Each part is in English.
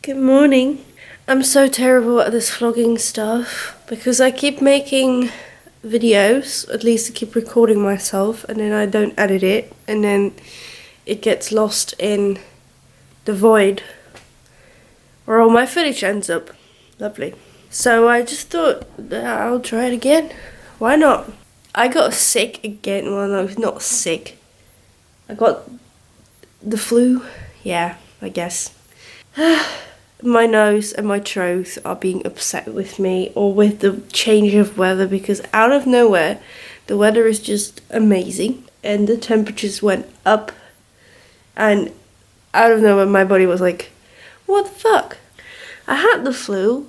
Good morning. I'm so terrible at this vlogging stuff because I keep making videos, at least I keep recording myself, and then I don't edit it, and then it gets lost in the void where all my footage ends up. Lovely. So I just thought that I'll try it again. Why not? I got sick again. Well, no, not sick. I got the flu. Yeah, I guess. My nose and my throat are being upset with me, or with the change of weather, because out of nowhere the weather is just amazing and the temperatures went up, and out of nowhere my body was like, what the fuck? I had the flu,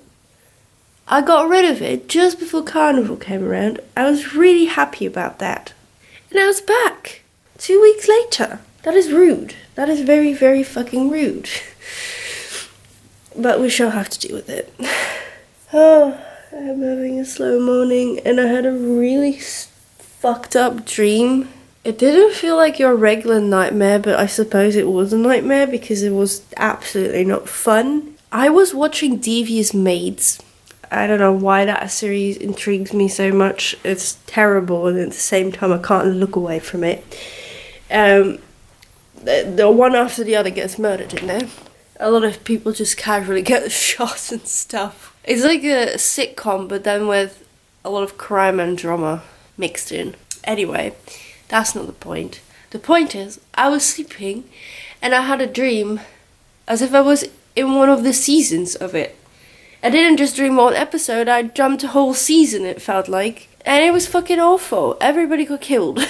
I got rid of it just before Carnival came around. I was really happy about that, and I was back 2 weeks later. That is rude. That is very, very fucking rude. But we shall have to deal with it. Oh, I'm having a slow morning, and I had a really fucked up dream. It didn't feel like your regular nightmare, but I suppose it was a nightmare because it was absolutely not fun. I was watching Devious Maids. I don't know why that series intrigues me so much. It's terrible, and at the same time I can't look away from it. The one after the other gets murdered in there. A lot of people just casually get shot and stuff. It's like a sitcom, but then with a lot of crime and drama mixed in. Anyway, that's not the point. The point is, I was sleeping and I had a dream as if I was in one of the seasons of it. I didn't just dream one episode, I jumped a whole season, it felt like. And it was fucking awful. Everybody got killed.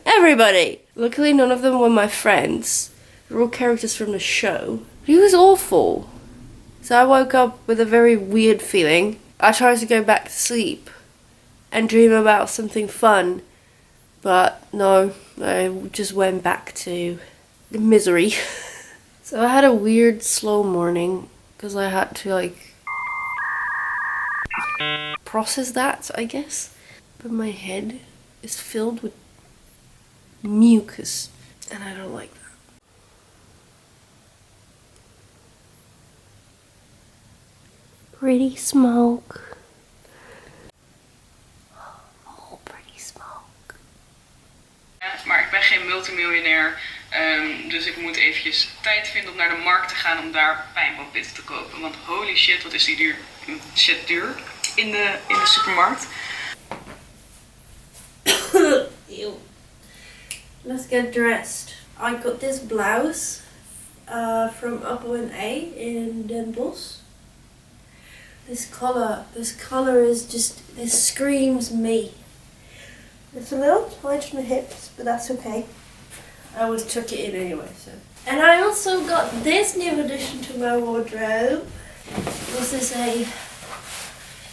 Everybody! Luckily none of them were my friends. They were all characters from the show. It was awful. So I woke up with a very weird feeling. I tried to go back to sleep and dream about something fun, but no, I just went back to the misery. So I had a weird slow morning because I had to process that, I guess. But my head is filled with mucus and I don't like that. Pretty smoke. Oh, pretty smoke. Ja, maar ik ben geen multimiljonair, dus ik moet eventjes tijd vinden om naar de markt te gaan om daar pijnboompitten te kopen. Want holy shit, wat is die duur? Shit duur in de supermarkt. Ew. Let's get dressed. I got this blouse from Apple & A in Den Bosch. This color is just, this screams me. It's a little tight on the hips, but that's okay. I always tuck it in anyway, so. And I also got this new addition to my wardrobe. This is a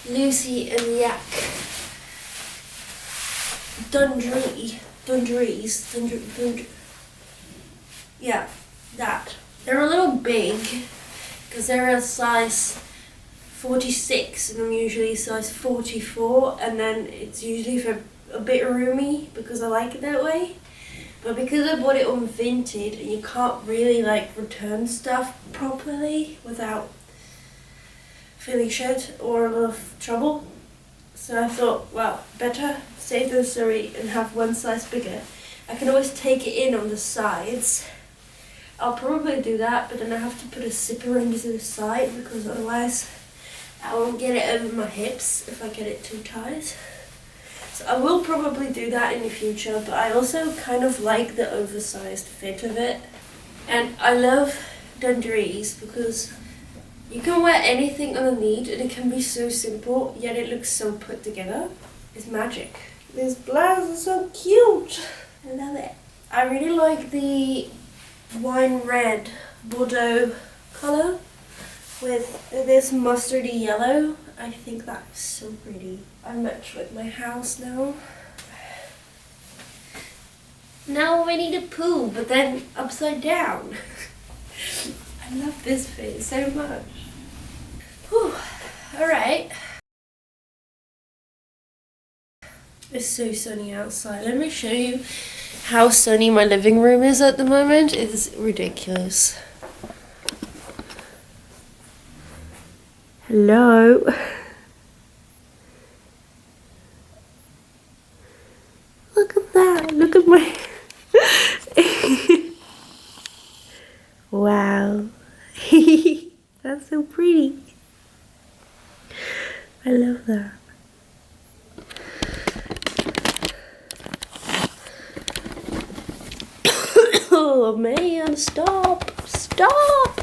Lucy and Yak dungarees. Yeah, that. They're a little big, because they're a size 46 and I'm usually size 44, and then it's usually for a bit roomy because I like it that way. But because I bought it on Vinted and you can't really return stuff properly without feeling shit or a lot of trouble, so I thought, well, better save than sorry and have one size bigger. I can always take it in on the sides. I'll probably do that, but then I have to put a zipper into the side because otherwise I won't get it over my hips if I get it too tight. So I will probably do that in the future, but I also kind of like the oversized fit of it. And I love dungarees because you can wear anything underneath and it can be so simple, yet it looks so put together. It's magic. This blouse is so cute. I love it. I really like the wine red Bordeaux color with this mustardy yellow. I think that's so pretty. I match with my house now. Now we need a poo, but then upside down. I love this fit so much. Whew. Alright. It's so sunny outside. Let me show you how sunny my living room is at the moment. It's ridiculous. Hello. Look at that. Look at my... Wow. That's so pretty. I love that. Oh man, stop. Stop.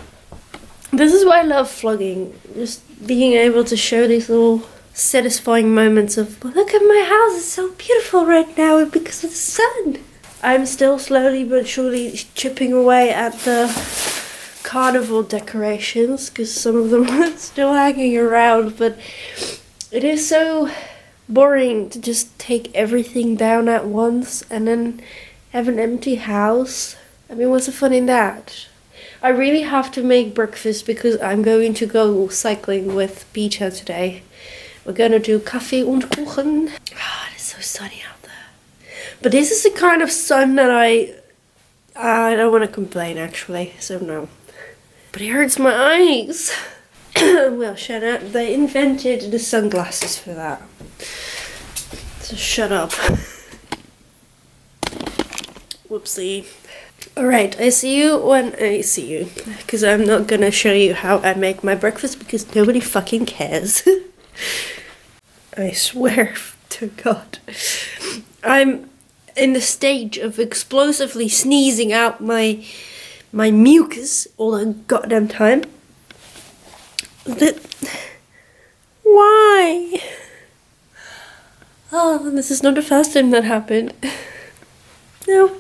This is why I love vlogging. Just being able to show these little satisfying moments of, well, look at my house, it's so beautiful right now because of the sun. I'm still slowly but surely chipping away at the carnival decorations because some of them are still hanging around, but it is so boring to just take everything down at once and then have an empty house. I mean, what's the fun in that? I really have to make breakfast because I'm going to go cycling with Peter today. We're gonna do Kaffee und Kuchen. Ah, it's so sunny out there. But this is the kind of sun that I don't want to complain actually, so no. But it hurts my eyes. Well, Shana, they invented the sunglasses for that. So shut up. Whoopsie. Alright, I see you when I see you. Because I'm not gonna show you how I make my breakfast because nobody fucking cares. I swear to God. I'm in the stage of explosively sneezing out my mucus all the goddamn time. Why? Oh, this is not the first time that happened. No.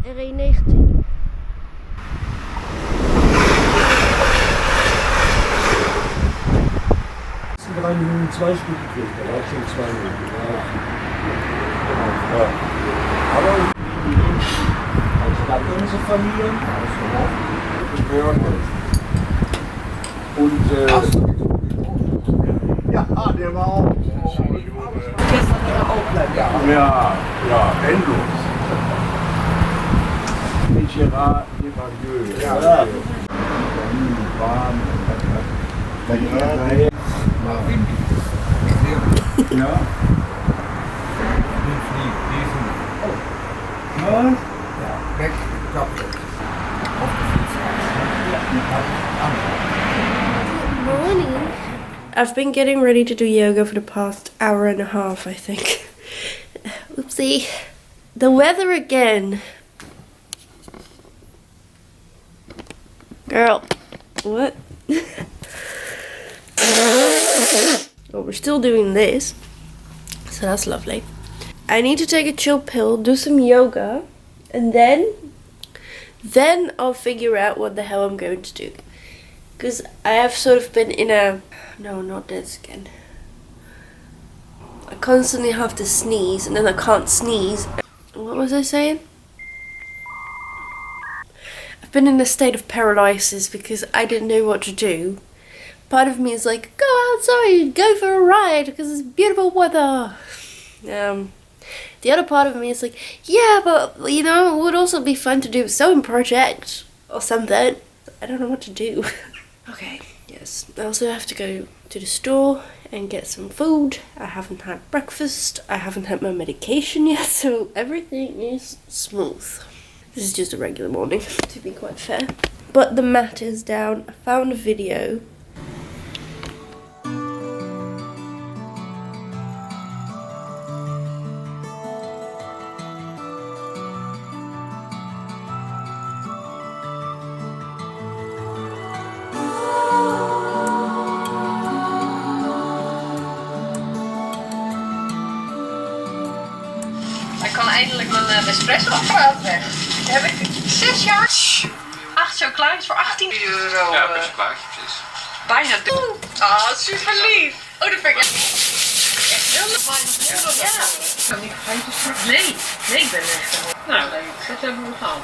RE19. Das sind 3 Minuten 2 Stück gekriegt, da war schon 2 Minuten. Ja. Aber also da können sie verlieren. Und ja, der war auch. Gestern war er auch bleiben. Ja, endlos. Gerard Evangelieux. Ja. Warm. Ja. Good morning. I've been getting ready to do yoga for the past hour and a half, I think. Oopsie. The weather again. Girl. What? Well, we're still doing this. So that's lovely. I need to take a chill pill, do some yoga, and then I'll figure out what the hell I'm going to do. Because I have sort of been in a... No, not this again. I constantly have to sneeze, and then I can't sneeze. What was I saying? I've been in a state of paralysis because I didn't know what to do. Part of me is like, go outside, go for a ride, because it's beautiful weather. The other part of me is like, yeah, but, you know, it would also be fun to do a sewing project or something. I don't know what to do. Okay, yes. I also have to go to the store and get some food. I haven't had breakfast. I haven't had my medication yet, so everything is smooth. This is just a regular morning, to be quite fair. But the mat is down. I found a video. eindelijk mijn espresso-apparaat weg. Heb ik 6 jaar. 8 chocolaatjes voor €18. Ja, best een plaatje, precies. Bijna oh, super lief. Oh, dat vind ik echt heel leuk. Ja. Nee, ik ben echt. Nou, dat hebben we gehad.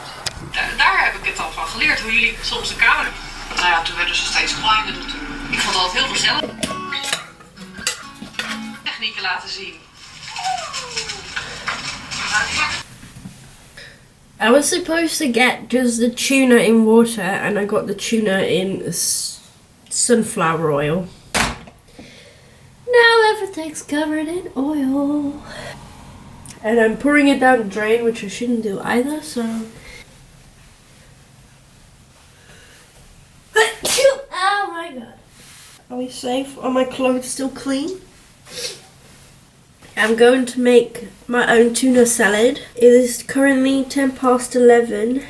Daar heb ik het al van geleerd, hoe jullie soms de kamer. Nou ja, toen werden ze steeds kleiner natuurlijk. Ik vond het altijd heel gezellig. Technieken laten zien. I was supposed to get just the tuna in water, and I got the tuna in sunflower oil. Now everything's covered in oil. And I'm pouring it down the drain, which I shouldn't do either, so... Oh my god. Are we safe? Are my clothes still clean? I'm going to make my own tuna salad. It is currently 11:10.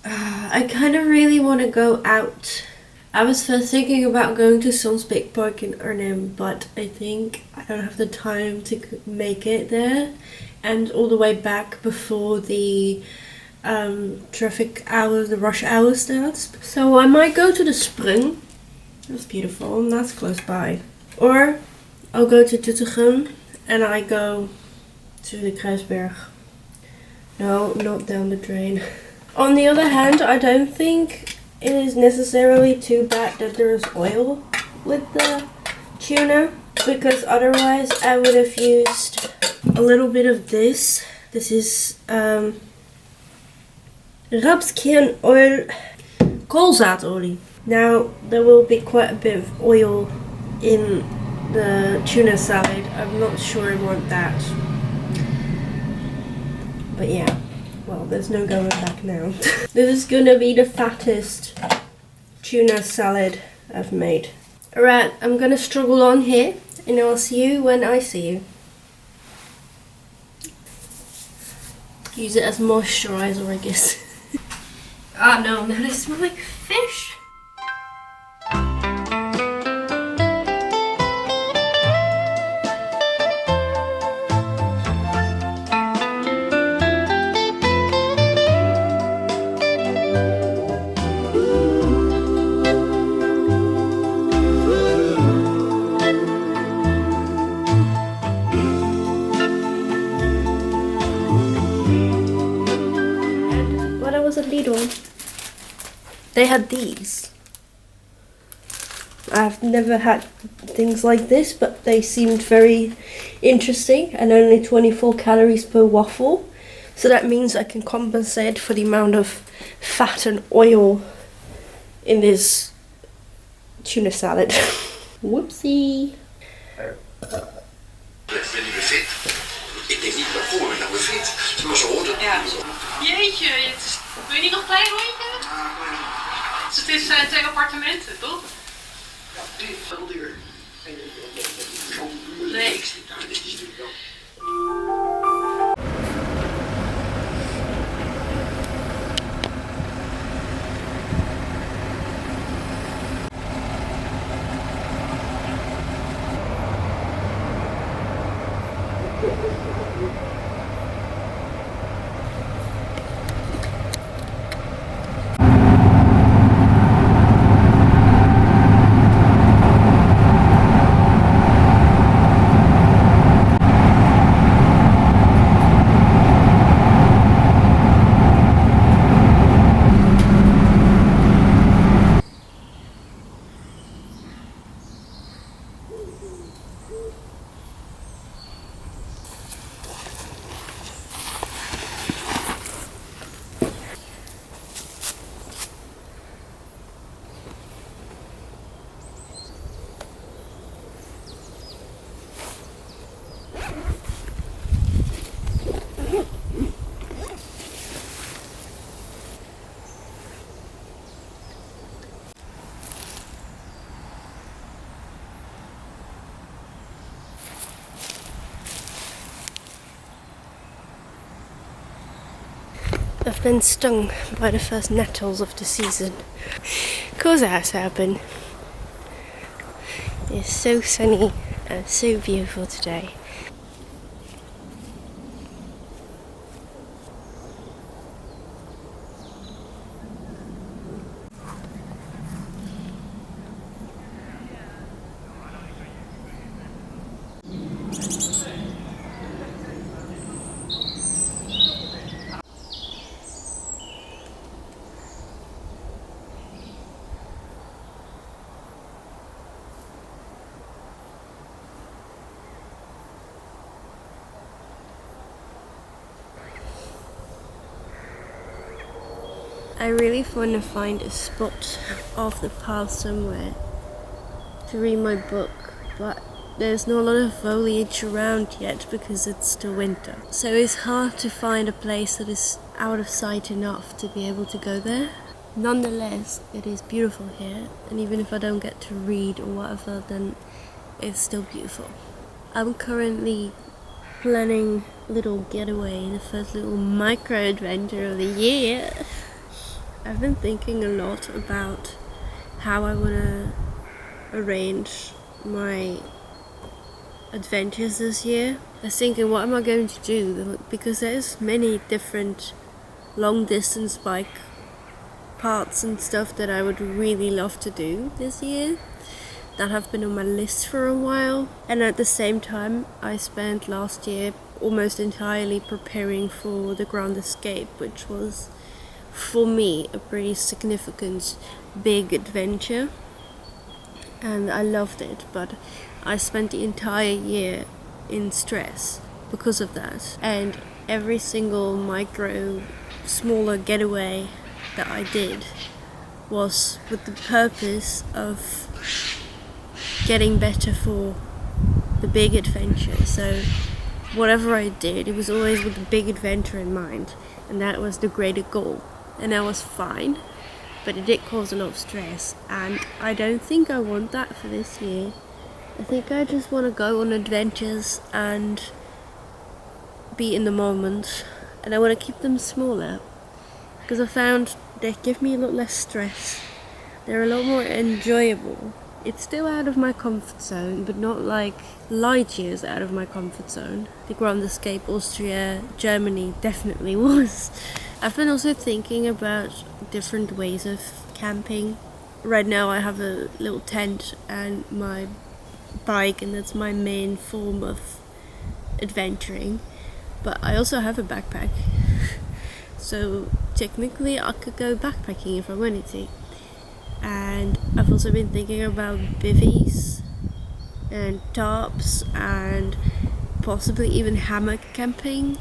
I kind of really want to go out. I was first thinking about going to Sonsbeek Park in Arnhem, but I think I don't have the time to make it there and all the way back before the traffic hour, the rush hour starts. So I might go to the Sprung. That's beautiful and that's close by. Or I'll go to Doetinchem and I go to the Kruisberg. No, not down the drain. On the other hand, I don't think it is necessarily too bad that there is oil with the tuna, because otherwise I would have used a little bit of this. This is rapskern oil, koolzaadolie. Now there will be quite a bit of oil in the tuna salad. I'm not sure I want that, but yeah, well, there's no going back now. This is gonna be the fattest tuna salad I've made. Alright, I'm gonna struggle on here and I'll see you when I see you. Use it as moisturizer, I guess. Oh no, now they smell like fish. They had these. I've never had things like this, but they seemed very interesting, and only 24 calories per waffle. So that means I can compensate for the amount of fat and oil in this tuna salad. Whoopsie. Ben je weer fit? Ik denk niet waarvoor ik nou weer fit. Zoals ze hoorden. Ja. Jeetje, wil je niet nog een klein rondje? Dus het is 2 appartementen, toch? Ja, dit is wel duur. Nee. Dat is natuurlijk wel. I've been stung by the first nettles of the season. Cause that's happened. It's so sunny and so beautiful today. I really want to find a spot off the path somewhere to read my book, but there's not a lot of foliage around yet because it's still winter. So it's hard to find a place that is out of sight enough to be able to go there. Nonetheless, it is beautiful here, and even if I don't get to read or whatever, then it's still beautiful. I'm currently planning a little getaway, the first little micro adventure of the year. I've been thinking a lot about how I want to arrange my adventures this year. I was thinking, what am I going to do? Because there's many different long distance bike parts and stuff that I would really love to do this year that have been on my list for a while. And at the same time, I spent last year almost entirely preparing for the Grand Escape, which was for me a pretty significant big adventure, and I loved it, but I spent the entire year in stress because of that. And every single micro smaller getaway that I did was with the purpose of getting better for the big adventure. So whatever I did, it was always with the big adventure in mind, and that was the greater goal. And that was fine, but it did cause a lot of stress, and I don't think I want that for this year. I think I just want to go on adventures and be in the moment, and I want to keep them smaller because I found they give me a lot less stress. They're a lot more enjoyable. It's still out of my comfort zone, but not like light years out of my comfort zone. The Grand Escape Austria, Germany definitely was. I've been also thinking about different ways of camping. Right now I have a little tent and my bike, and that's my main form of adventuring. But I also have a backpack. So technically I could go backpacking if I wanted to. And I've also been thinking about bivvies and tarps and possibly even hammock camping.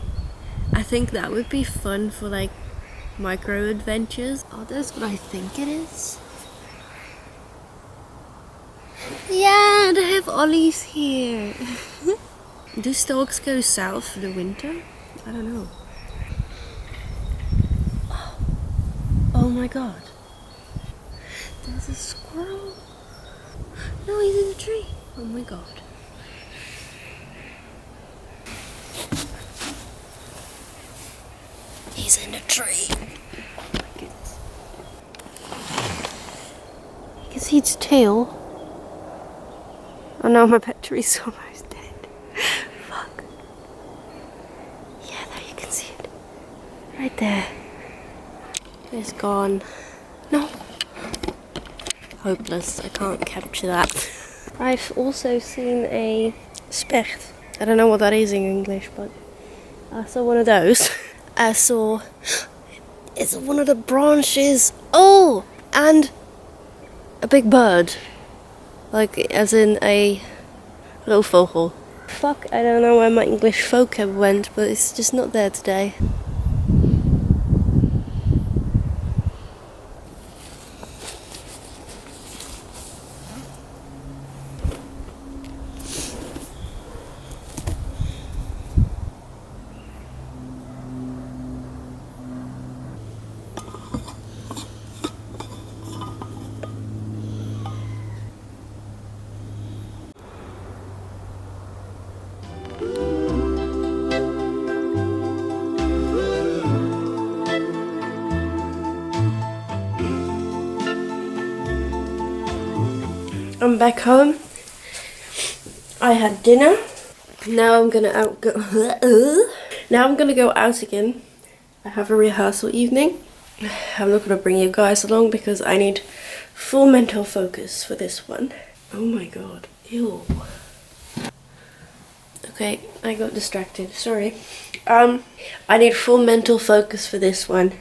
I think that would be fun for like micro adventures. Oh, that's what I think it is. Yeah, they have ollies here. Do storks go south for the winter? I don't know. Oh my god. There's a squirrel. No, he's in a tree. Oh my god. He's in a tree. Oh my goodness. You can see its tail. Oh no, my battery's almost dead. Fuck. Yeah, there you can see it. Right there. It's gone. No. Hopeless. I can't capture that. I've also seen a specht. I don't know what that is in English, but I saw one of those. I saw it's one of the branches. Oh, and a big bird, like as in a little vogel. Fuck, I don't know where my English vocab went, but it's just not there today. I'm back home. I had dinner. Now I'm gonna go out again. I have a rehearsal evening. I'm not gonna bring you guys along because I need full mental focus for this one. Oh my god. Ew. Okay, I got distracted. Sorry. I need full mental focus for this one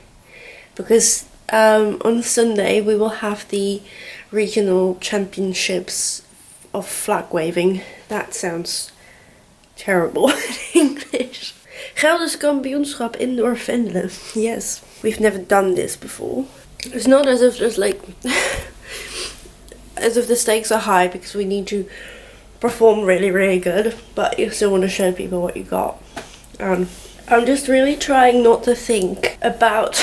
because on Sunday we will have the regional championships of flag waving. That sounds terrible in English. Gelders kampioenschap indoor vendelen. Yes. We've never done this before. It's not as if there's like as if the stakes are high because we need to perform really, really good, but you still want to show people what you got. I'm just really trying not to think about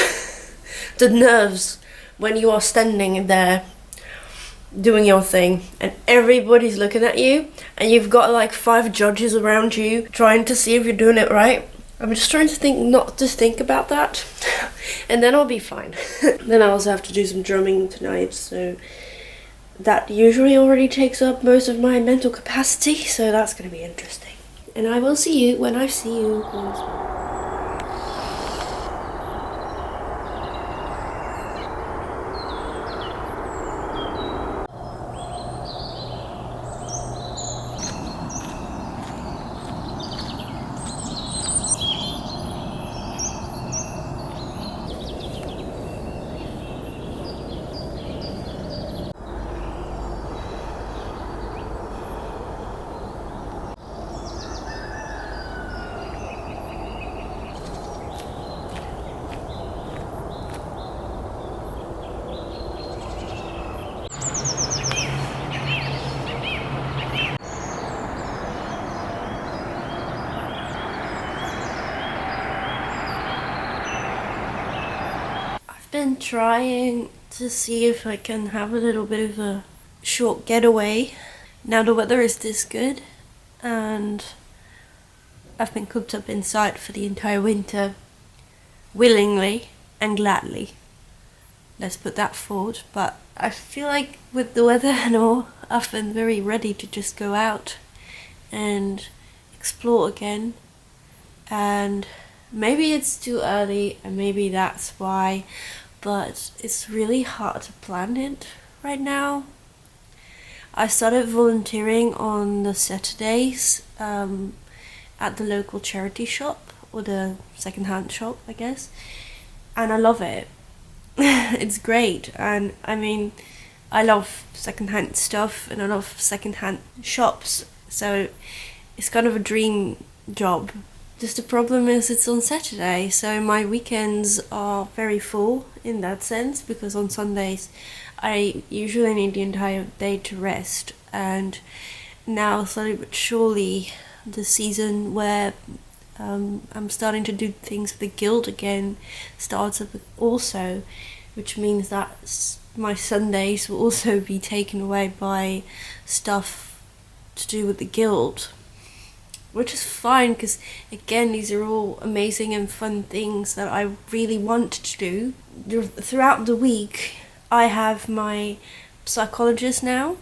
the nerves when you are standing there doing your thing and everybody's looking at you and you've got like 5 judges around you trying to see if you're doing it right. I'm just trying to think not to think about that and then I'll be fine. Then I also have to do some drumming tonight, so that usually already takes up most of my mental capacity, so that's going to be interesting. And I will see you when I see you. Been trying to see if I can have a little bit of a short getaway now the weather is this good, and I've been cooped up inside for the entire winter willingly and gladly. Let's put that forward. But I feel like with the weather and all, I've been very ready to just go out and explore again. And maybe it's too early and maybe that's why, but it's really hard to plan it right now. I started volunteering on the Saturdays at the local charity shop, or the second-hand shop, I guess, and I love it. It's great, and I mean, I love second-hand stuff and I love second-hand shops, so it's kind of a dream job. Just the problem is it's on Saturday, so my weekends are very full in that sense, because on Sundays I usually need the entire day to rest. And now slowly but surely the season where I'm starting to do things for the guild again starts up also, which means that my Sundays will also be taken away by stuff to do with the guild. Which is fine, because again, these are all amazing and fun things that I really want to do. Throughout the week, I have my psychologist now,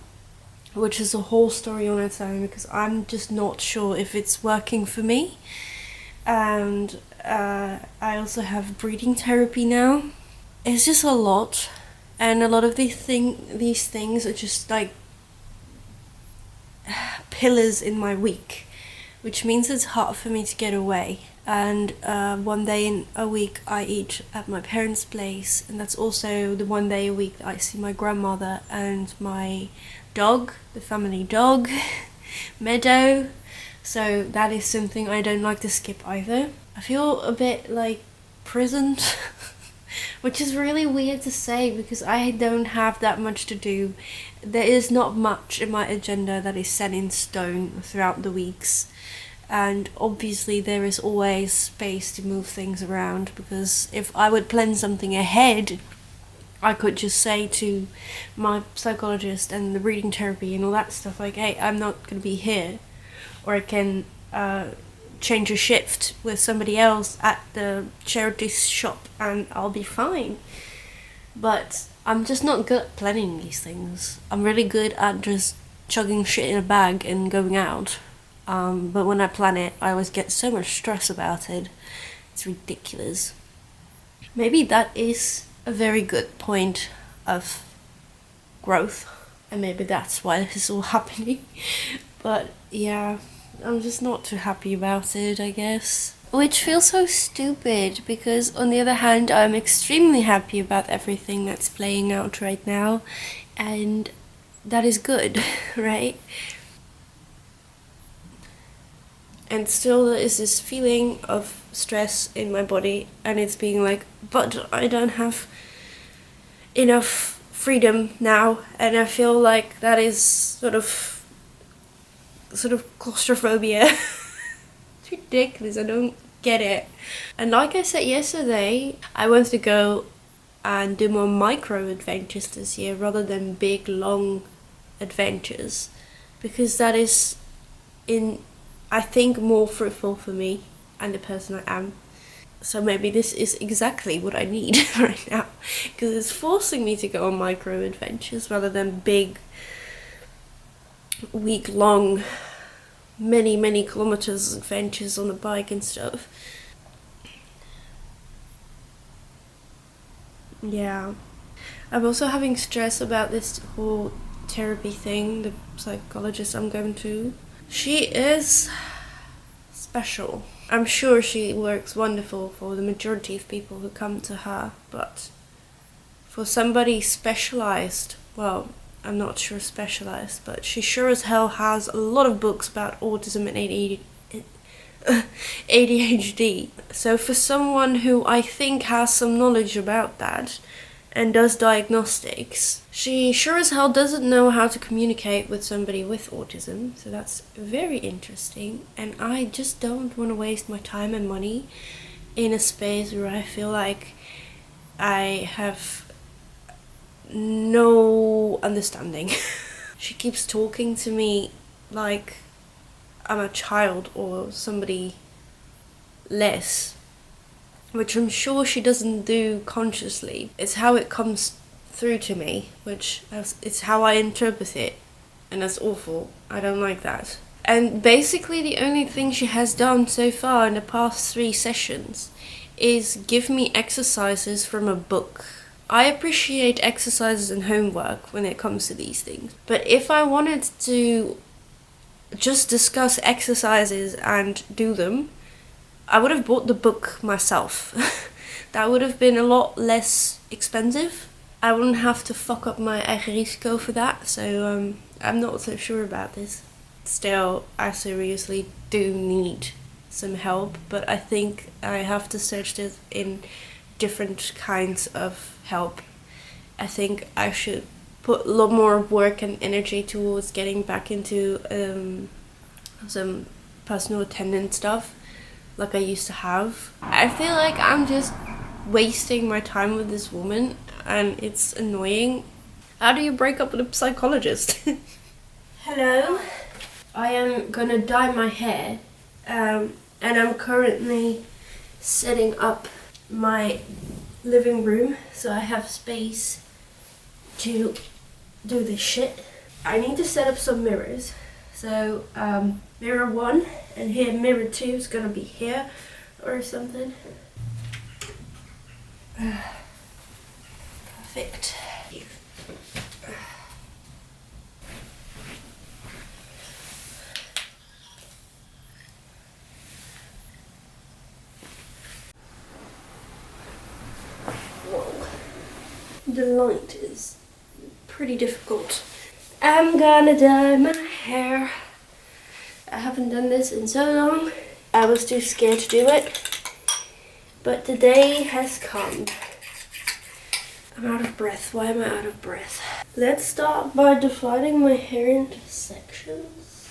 which is a whole story on its own, because I'm just not sure if it's working for me. And I also have breathing therapy now. It's just a lot, and a lot of these things are just like pillars in my week, which means it's hard for me to get away. And one day in a week I eat at my parents' place, and that's also the one day a week that I see my grandmother and my dog, the family dog, Meadow. So that is something I don't like to skip either. I feel a bit like prisoned, which is really weird to say because I don't have that much to do. There is not much in my agenda that is set in stone throughout the weeks. And obviously there is always space to move things around, because if I would plan something ahead, I could just say to my psychologist and the reading therapy and all that stuff, like, hey, I'm not going to be here. Or I can change a shift with somebody else at the charity shop and I'll be fine. But I'm just not good at planning these things. I'm really good at just chugging shit in a bag and going out. But when I plan it, I always get so much stress about it. It's ridiculous. Maybe that is a very good point of growth, and maybe that's why this is all happening. But yeah, I'm just not too happy about it, I guess. Which feels so stupid, because on the other hand, I'm extremely happy about everything that's playing out right now, and that is good, right? And still there is this feeling of stress in my body, and it's being like, but I don't have enough freedom now, and I feel like that is sort of claustrophobia. It's ridiculous, I don't get it. And like I said yesterday, I want to go and do more micro adventures this year rather than big long adventures, because that is I think more fruitful for me and the person I am. So maybe this is exactly what I need right now, because it's forcing me to go on micro adventures rather than big week-long many kilometers adventures on a bike and stuff. Yeah, I'm also having stress about this whole therapy thing. The psychologist I'm going to, she is special. I'm sure she works wonderful for the majority of people who come to her, but for somebody specialized, well, I'm not sure specialized, but she sure as hell has a lot of books about autism and ADHD. So for someone who I think has some knowledge about that and does diagnostics, she sure as hell doesn't know how to communicate with somebody with autism. So that's very interesting, and I just don't want to waste my time and money in a space where I feel like I have no understanding. She keeps talking to me like I'm a child or somebody less, which I'm sure she doesn't do consciously. It's how it comes through to me, it's how I interpret it, and that's awful. I don't like that. And basically the only thing she has done so far in the past 3 sessions is give me exercises from a book. I appreciate exercises and homework when it comes to these things, but if I wanted to just discuss exercises and do them, I would have bought the book myself. That would have been a lot less expensive. I wouldn't have to fuck up my eigen risico for that, so I'm not so sure about this. Still, I seriously do need some help, but I think I have to search this in different kinds of help. I think I should put a lot more work and energy towards getting back into some personal attendant stuff like I used to have. I feel like I'm just wasting my time with this woman, and it's annoying. How do you break up with a psychologist? Hello, I am gonna dye my hair, and I'm currently setting up my living room so I have space to do this shit. I need to set up some mirrors. So mirror 1, and here mirror 2 is gonna be here or something. Perfect. Whoa. The light is pretty difficult. I'm gonna dye my hair. I haven't done this in so long. I was too scared to do it, but the day has come. I'm out of breath. Why am I out of breath? Let's start by dividing my hair into sections.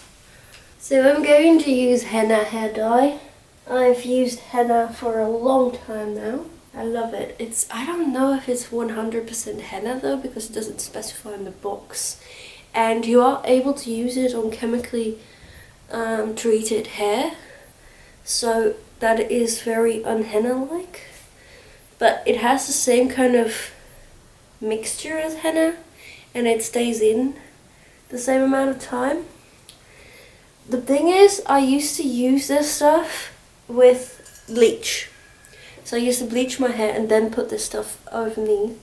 So I'm going to use henna hair dye. I've used henna for a long time now. I love it. I don't know if it's 100% henna though, because it doesn't specify in the box. And you are able to use it on chemically treated hair, so that is very unhenna-like, but it has the same kind of mixture as henna, and it stays in the same amount of time. The thing is, I used to use this stuff with bleach, so I used to bleach my hair and then put this stuff underneath,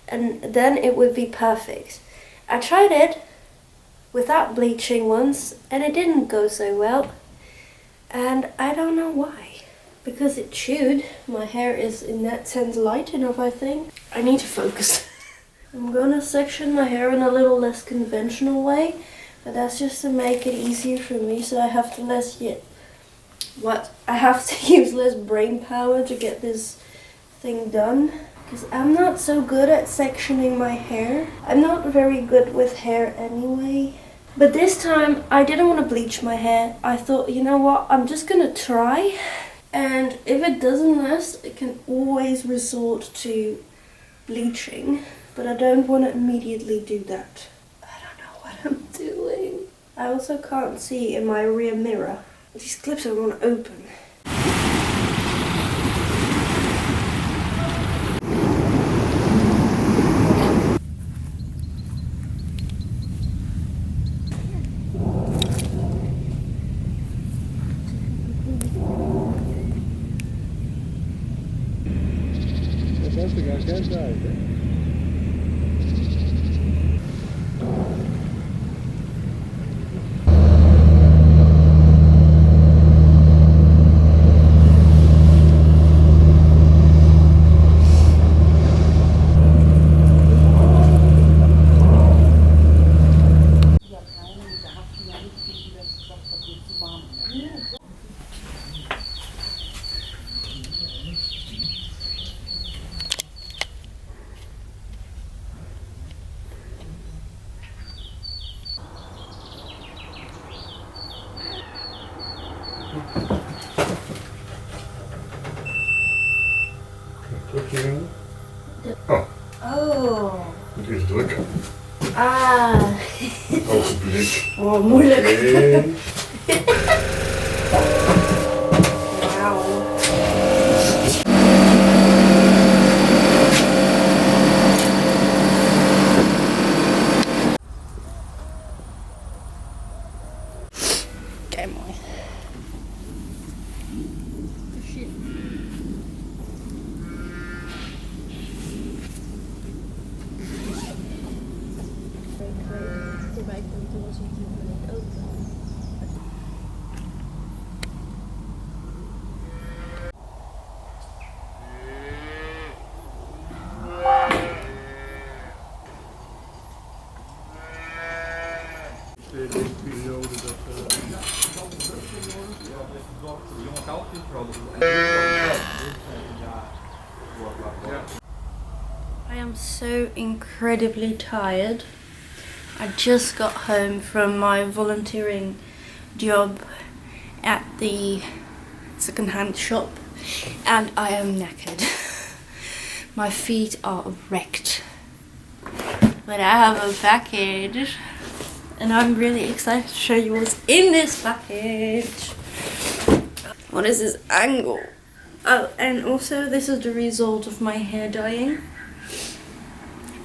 and then it would be perfect. I tried it without bleaching once, and it didn't go so well, and I don't know why, because it should. My hair is in that sense light enough, I think. I need to focus. I'm gonna section my hair in a little less conventional way, but that's just to make it easier for me, so I have to what I have to use less brain power to get this thing done. Because I'm not so good at sectioning my hair. I'm not very good with hair anyway. But this time I didn't want to bleach my hair. I thought, you know what, I'm just gonna try. And if it doesn't last, I can always resort to bleaching. But I don't want to immediately do that. I don't know what I'm doing. I also can't see in my rear mirror. These clips I want to open. Oh. Moet even drukken. Ah. Ogenblik. Oh, moeilijk. Okay. Wauw. Oké, mooi. Deze periode dat I am so incredibly tired. I just got home from my volunteering job at the second-hand shop and I am knackered. My feet are wrecked. But I have a package and I'm really excited to show you what's in this package. What is this angle? Oh, and also this is the result of my hair dyeing.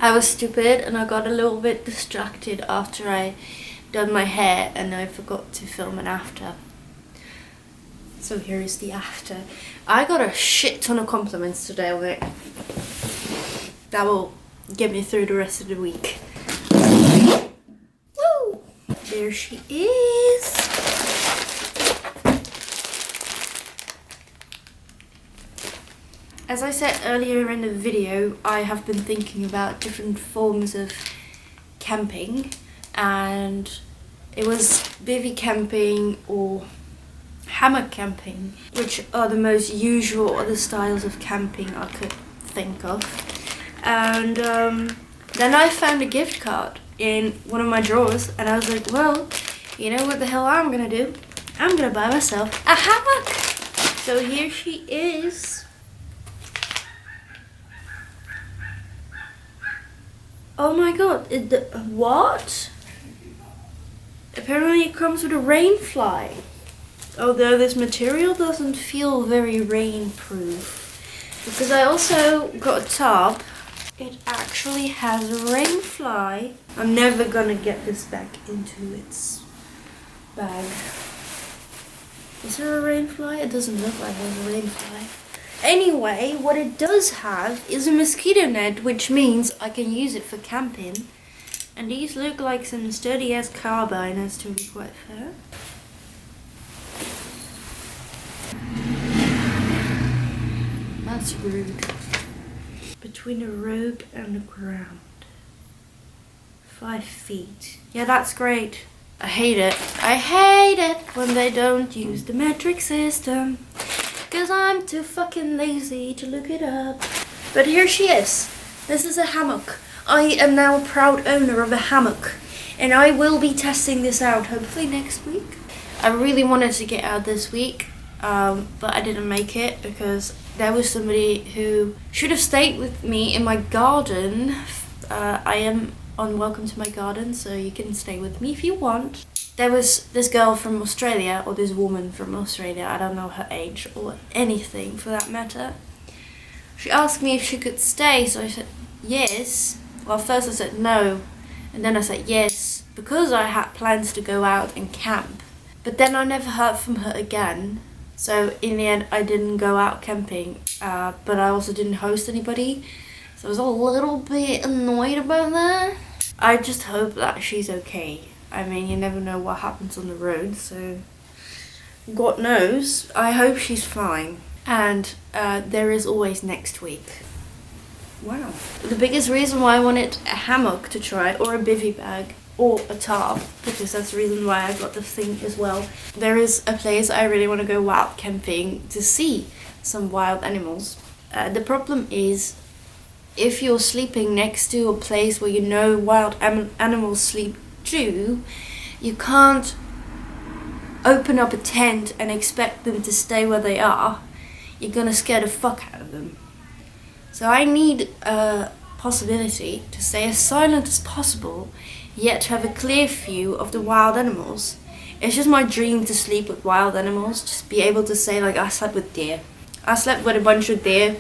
I was stupid and I got a little bit distracted after I done my hair and I forgot to film an after. So here is the after. I got a shit ton of compliments today on it. That will get me through the rest of the week. Woo! There she is. As I said earlier in the video, I have been thinking about different forms of camping, and it was bivvy camping or hammock camping, which are the most usual other styles of camping I could think of. And then I found a gift card in one of my drawers and I was like, well, you know what the hell I'm gonna do? I'm gonna buy myself a hammock. So here she is. Oh my god, what? Apparently it comes with a rain fly. Although this material doesn't feel very rainproof. Because I also got a top. It actually has a rain fly. I'm never gonna get this back into its bag. Is there a rain fly? It doesn't look like there's a rain fly. Anyway, what it does have is a mosquito net, which means I can use it for camping. And these look like some sturdy ass carbiners, to be quite fair. That's rude. Between the rope and the ground. 5 feet. Yeah, that's great. I hate it. I hate it when they don't use the metric system. Because I'm too fucking lazy to look it up. But here she is. This is a hammock. I am now a proud owner of a hammock. And I will be testing this out hopefully next week. I really wanted to get out this week. But I didn't make it because there was somebody who should have stayed with me in my garden. I am unwelcome to my garden, so you can stay with me if you want. There was this girl from Australia, or this woman from Australia, I don't know her age or anything for that matter. She asked me if she could stay, so I said yes. Well, first I said no, and then I said yes, because I had plans to go out and camp. But then I never heard from her again. So in the end, I didn't go out camping, but I also didn't host anybody. So I was a little bit annoyed about that. I just hope that she's okay. I mean, you never know what happens on the road, so God knows. I hope she's fine. And there is always next week. Wow. The biggest reason why I wanted a hammock to try, or a bivy bag, or a tarp, because that's the reason why I got this thing as well. There is a place I really want to go wild camping to see some wild animals. The problem is, if you're sleeping next to a place where you know wild animals sleep too, you can't open up a tent and expect them to stay where they are. You're gonna scare the fuck out of them. So I need a possibility to stay as silent as possible, yet have a clear view of the wild animals. It's just my dream to sleep with wild animals, just be able to say like I slept with deer. I slept with a bunch of deer.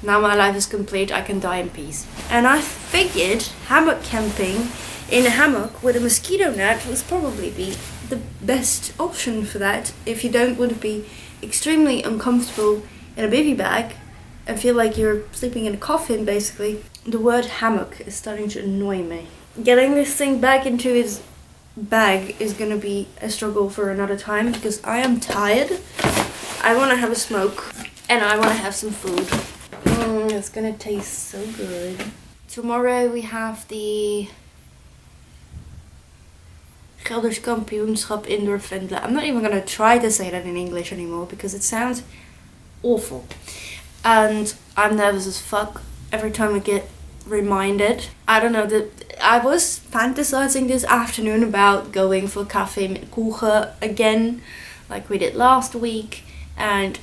Now my life is complete, I can die in peace. And I figured hammock camping in a hammock with a mosquito net would probably be the best option for that, if you don't want to be extremely uncomfortable in a bivy bag and feel like you're sleeping in a coffin basically. The word hammock is starting to annoy me. Getting this thing back into its bag is gonna be a struggle for another time because I am tired. I want to have a smoke and I want to have some food. It's gonna taste so good. Tomorrow we have the Gelders Kampioenschap Indoor Vendelen. I'm not even gonna try to say that in English anymore because it sounds awful. And I'm nervous as fuck every time I get reminded. I don't know, I was fantasizing this afternoon about going for Café met Koegen again, like we did last week. And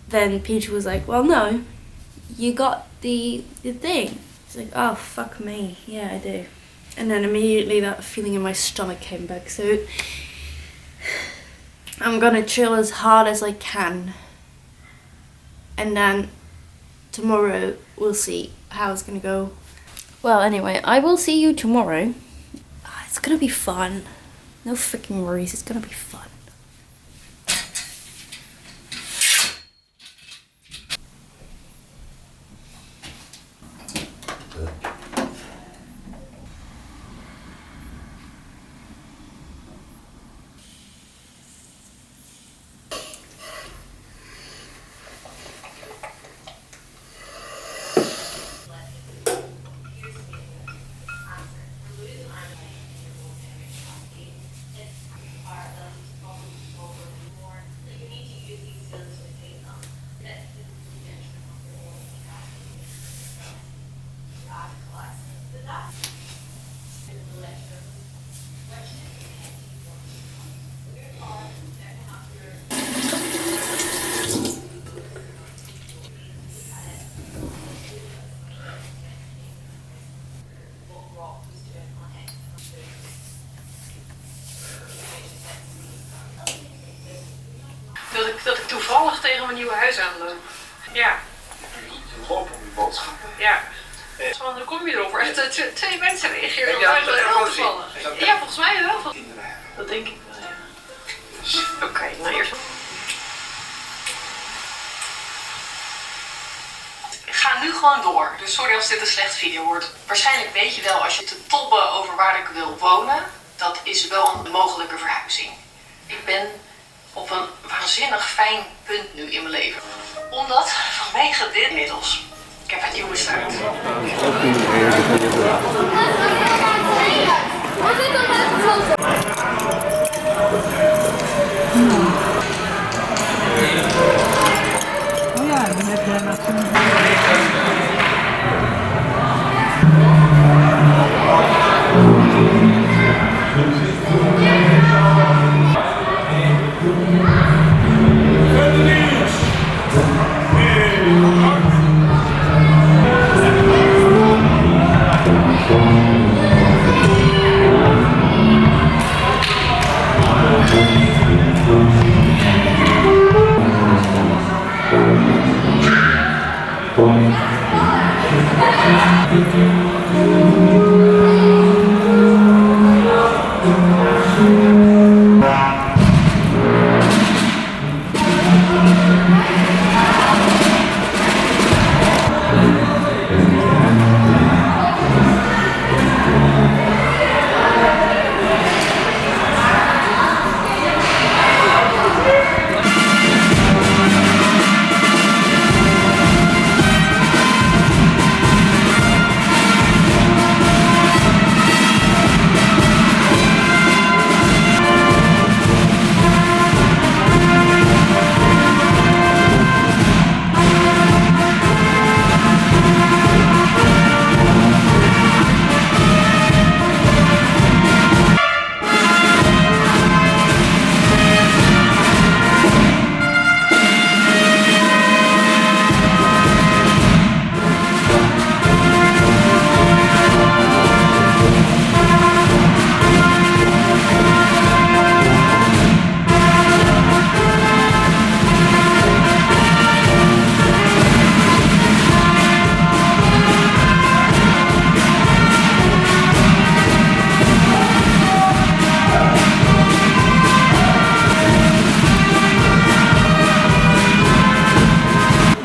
then Peter was like, well, no, you got the thing. It's like, oh, fuck me. Yeah, I do. And then immediately that feeling in my stomach came back. So I'm gonna chill as hard as I can. And then tomorrow we'll see how it's gonna go. Well, anyway, I will see you tomorrow. It's gonna be fun. No freaking worries, it's gonna be fun. Dat ik toevallig tegen mijn nieuwe huis aanloop. Ja. Lopen om die boodschappen. Ja. Van, dan kom je erop. Echt, twee mensen reageren op Ja, huis toevallig. Ja, volgens mij wel. Kinderen hebben. Dat denk ik wel, ja. Oké, nou eerst. Ik ga nu gewoon door. Dus sorry als dit een slecht video wordt. Waarschijnlijk weet je wel, als je te toppen over waar ik wil wonen, dat is wel een mogelijke verhuizing. Ik ben op een waanzinnig fijn punt nu in mijn leven. Omdat, vanwege dit inmiddels, ik heb het nieuwe start. Oh ja, dan heb jij nog zo'n...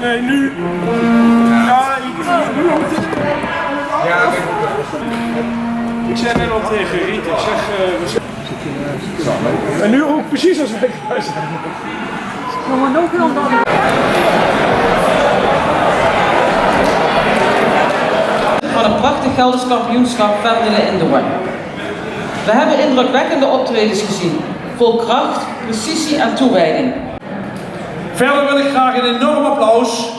Nee, nu. Ja, ik zei net al tegen Riet, ik zeg... En nu ook precies als wij thuis zijn. Maar nog een ander. Van een prachtig Gelders kampioenschap Vendelen Indoor. We hebben indrukwekkende optredens gezien, vol kracht, precisie en toewijding. Verder wil ik graag een enorm applaus